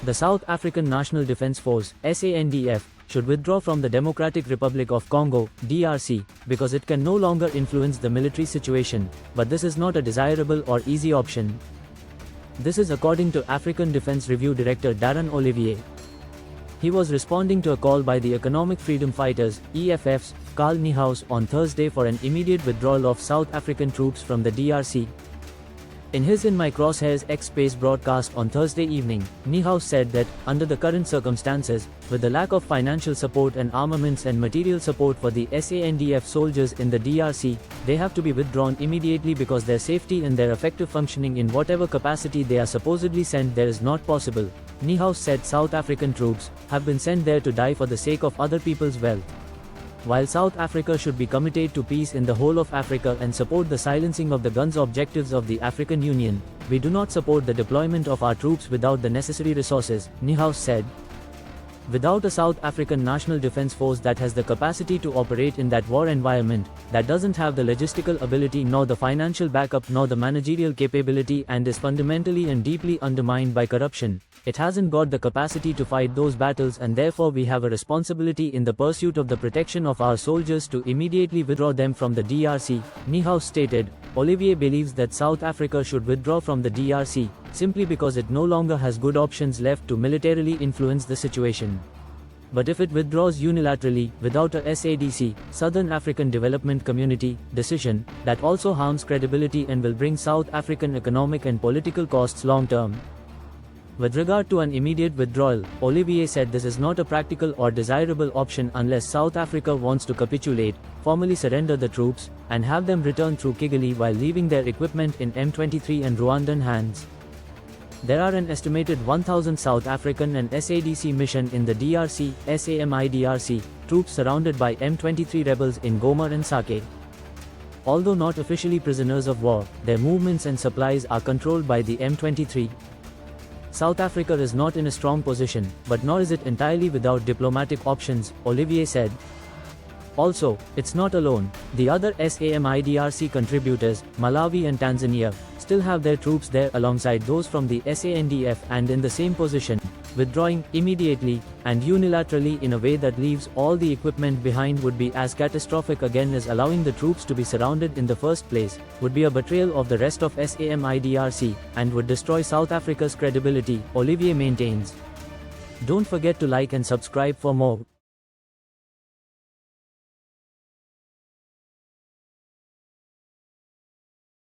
The South African National Defence Force, SANDF, should withdraw from the Democratic Republic of Congo, DRC, because it can no longer influence the military situation, but this is not a desirable or easy option. This is according to African Defence Review Director Darren Olivier. He was responding to a call by the Economic Freedom Fighters, EFF's, Karl Niehaus on Thursday for an immediate withdrawal of South African troops from the DRC. In his In My Crosshairs X Space broadcast on Thursday evening, Niehaus said that, under the current circumstances, with the lack of financial support and armaments and material support for the SANDF soldiers in the DRC, they have to be withdrawn immediately because their safety and their effective functioning in whatever capacity they are supposedly sent there is not possible. Niehaus said South African troops have been sent there to die for the sake of other people's wealth. While South Africa should be committed to peace in the whole of Africa and support the silencing of the guns objectives of the African Union, we do not support the deployment of our troops without the necessary resources, Niehaus said. Without a South African National Defence Force that has the capacity to operate in that war environment, that doesn't have the logistical ability nor the financial backup nor the managerial capability and is fundamentally and deeply undermined by corruption, it hasn't got the capacity to fight those battles, and therefore we have a responsibility in the pursuit of the protection of our soldiers to immediately withdraw them from the DRC, Niehaus stated. Olivier believes that South Africa should withdraw from the DRC, simply because it no longer has good options left to militarily influence the situation. But if it withdraws unilaterally, without a SADC, Southern African Development Community, decision, that also harms credibility and will bring South African economic and political costs long term. With regard to an immediate withdrawal, Olivier said this is not a practical or desirable option unless South Africa wants to capitulate, formally surrender the troops, and have them return through Kigali while leaving their equipment in M23 and Rwandan hands. There are an estimated 1,000 South African and SADC mission in the DRC, SAMIDRC, troops surrounded by M23 rebels in Goma and Sake. Although not officially prisoners of war, their movements and supplies are controlled by the M23. South Africa is not in a strong position, but nor is it entirely without diplomatic options, Olivier said. Also, it's not alone. The other SAMIDRC contributors, Malawi and Tanzania, still have their troops there alongside those from the SANDF and in the same position, withdrawing immediately and unilaterally in a way that leaves all the equipment behind would be as catastrophic again as allowing the troops to be surrounded in the first place, would be a betrayal of the rest of SAMIDRC, and would destroy South Africa's credibility, Olivier maintains. Don't forget to like and subscribe for more.